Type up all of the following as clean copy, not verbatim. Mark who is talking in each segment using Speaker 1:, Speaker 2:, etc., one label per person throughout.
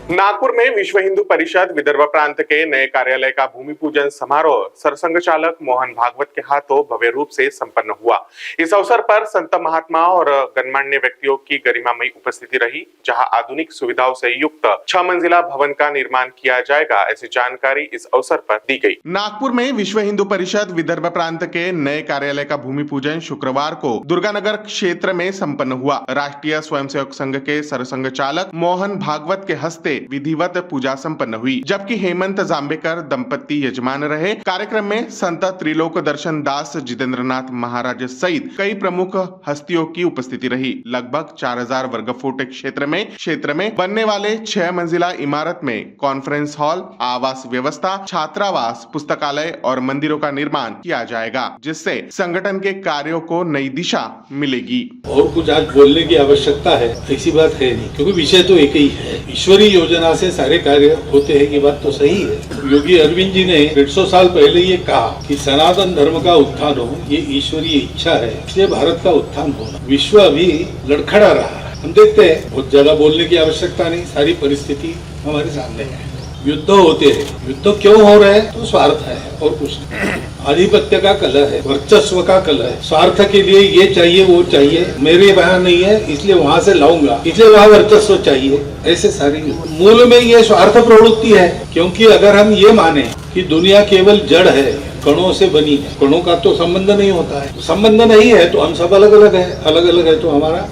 Speaker 1: नागपुर में विश्व हिंदू परिषद विदर्भ प्रांत के नए कार्यालय का भूमि पूजन समारोह सरसंघ चालक मोहन भागवत के हाथों भव्य रूप से संपन्न हुआ। इस अवसर पर संत महात्मा और गणमान्य व्यक्तियों की गरिमामयी उपस्थिति रही, जहां आधुनिक सुविधाओं से युक्त 6 मंजिला भवन का निर्माण किया जाएगा, ऐसी जानकारी इस अवसर पर दी गई। नागपुर में विश्व हिंदू परिषद विदर्भ प्रांत के नए कार्यालय का भूमि पूजन शुक्रवार को दुर्गानगर क्षेत्र में संपन्न हुआ। राष्ट्रीय स्वयंसेवक संघ के सरसंघ चालक मोहन भागवत के हस्ते विधिवत पूजा संपन्न हुई, जबकि हेमंत जांबेकर दंपति यजमान रहे। कार्यक्रम में संत त्रिलोक दर्शन दास जितेंद्रनाथ महाराज सहित कई प्रमुख हस्तियों की उपस्थिति रही। लगभग 4000 वर्ग फुट क्षेत्र में बनने वाले 6 मंजिला इमारत में कॉन्फ्रेंस हॉल, आवास व्यवस्था, छात्रावास, पुस्तकालय और मंदिरों का निर्माण किया जाएगा, जिससे संगठन के कार्यों को नई दिशा मिलेगी।
Speaker 2: और कुछ आज बोलने की आवश्यकता है ऐसी बात है नहीं, क्योंकि विषय तो एक ही है। ईश्वरीय योजना से सारे कार्य होते हैं, ये बात तो सही है। योगी अरविंद जी ने 150 साल पहले ये कहा कि सनातन धर्म का उत्थान हो, ये ईश्वरीय इच्छा है, इसलिए भारत का उत्थान होना। विश्व अभी लड़खड़ा रहा है, हम देखते हैं। बहुत ज्यादा बोलने की आवश्यकता नहीं, सारी परिस्थिति हमारे सामने है। युद्ध होते हैं, युद्ध क्यों हो रहे हैं? तो स्वार्थ है और कुछ नहीं। आधिपत्य का कलह है, वर्चस्व का कलह है। स्वार्थ के लिए ये चाहिए वो चाहिए, मेरे वहां नहीं है इसलिए वहां से लाऊंगा, इसलिए वहां वर्चस्व चाहिए, ऐसे सारी मूल में ये स्वार्थ प्रवृत्ति है। क्योंकि अगर हम ये माने कि दुनिया केवल जड़ है, कणों से बनी है, कणों का तो संबंध नहीं होता है, संबंध नहीं है तो हम सब अलग अलग है, अलग अलग है तो हमारा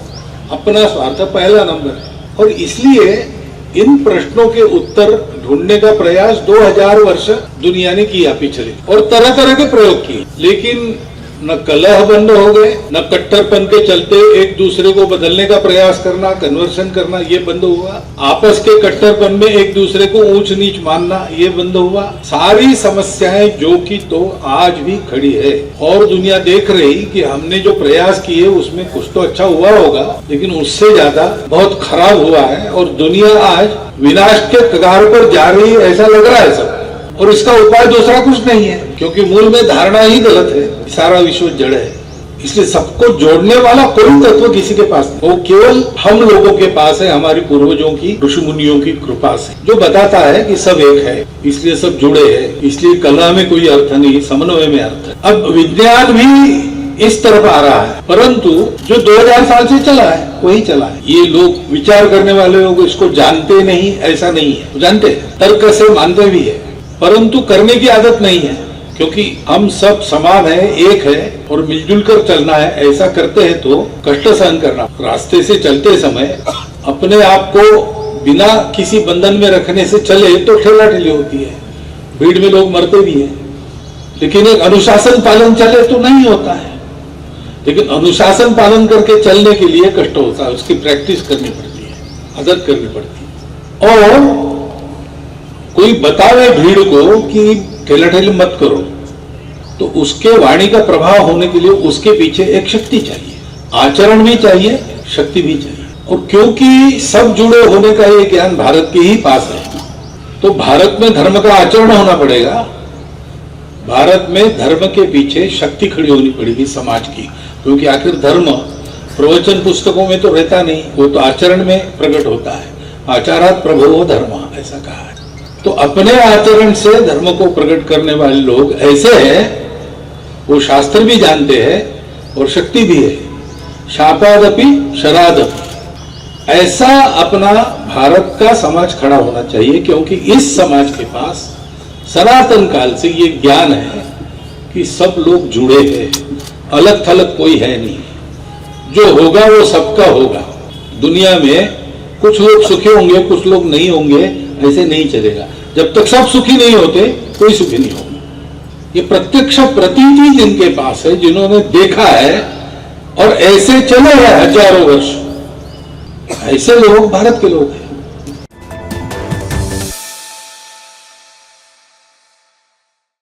Speaker 2: अपना स्वार्थ पहला नंबर है। और इसलिए इन प्रश्नों के उत्तर ढूंढने का प्रयास 2000 वर्ष दुनिया ने किया पिछले, और तरह तरह के प्रयोग किए, लेकिन न कलह बंद हो गए, न कट्टरपन के चलते एक दूसरे को बदलने का प्रयास करना, कन्वर्सन करना, ये बंद हुआ। आपस के कट्टरपन में एक दूसरे को ऊंच नीच मानना, ये बंद हुआ। सारी समस्याएं जो कि तो आज भी खड़ी है, और दुनिया देख रही कि हमने जो प्रयास किए उसमें कुछ तो अच्छा हुआ होगा, लेकिन उससे ज्यादा बहुत खराब हुआ है, और दुनिया आज विनाश के कगार पर जा रही है, ऐसा लग रहा है सब। और इसका उपाय दूसरा कुछ नहीं है, क्योंकि मूल में धारणा ही गलत है, सारा विश्व जड़ है। इसलिए सबको जोड़ने वाला कोई तत्व किसी के पास नहीं, वो केवल हम लोगों के पास है, हमारे पूर्वजों की, ऋषि मुनियों की कृपा से, जो बताता है कि सब एक है, इसलिए सब जुड़े हैं, इसलिए कला में कोई अर्थ नहीं, समन्वय में अर्थ है। अब विज्ञान भी इस तरफ आ रहा है, परंतु जो 2000 साल से चला है वही चला है। ये लोग विचार करने वाले लोग इसको जानते नहीं, ऐसा नहीं है, जानते हैं, तर्क से मानते भी है, परंतु करने की आदत नहीं है। क्योंकि हम सब समान है, एक है, और मिलजुल कर चलना है। ऐसा करते हैं तो कष्ट सहन करना। रास्ते से चलते समय अपने आप को बिना किसी बंधन में रखने से चले तो ठेला ठेली होती है, भीड़ में लोग मरते भी हैं। लेकिन एक अनुशासन पालन चले तो नहीं होता है। लेकिन अनुशासन पालन करके चलने के लिए कष्ट होता है, उसकी प्रैक्टिस करनी पड़ती है, आदत करनी पड़ती है। और कोई बतावे भीड़ को कि ठेला ठेली मत करो, तो उसके वाणी का प्रभाव होने के लिए उसके पीछे एक शक्ति चाहिए, आचरण भी चाहिए, शक्ति भी चाहिए। और क्योंकि सब जुड़े होने का ये ज्ञान भारत के ही पास है, तो भारत में धर्म का आचरण होना पड़ेगा। भारत में धर्म के पीछे शक्ति खड़ी होनी पड़ेगी समाज की, क्योंकि आखिर धर्म प्रवचन पुस्तकों में तो रहता नहीं, वो तो आचरण में प्रकट होता है। आचारात प्रभवो धर्म, ऐसा कहा है। तो अपने आचरण से धर्म को प्रकट करने वाले लोग ऐसे हैं, वो शास्त्र भी जानते हैं और शक्ति भी है। शापादपि शरादपि, ऐसा अपना भारत का समाज खड़ा होना चाहिए, क्योंकि इस समाज के पास सनातन काल से ये ज्ञान है कि सब लोग जुड़े हैं, अलग थलग कोई है नहीं, जो होगा वो सबका होगा। दुनिया में कुछ लोग सुखी होंगे, कुछ लोग नहीं होंगे, ऐसे नहीं चलेगा। जब तक सब सुखी नहीं होते कोई सुखी नहीं होगा। ये प्रत्यक्ष प्रतीति जिनके पास है, जिन्होंने देखा है और ऐसे चले हैं हजारों वर्ष, ऐसे लोग भारत के लोग हैं।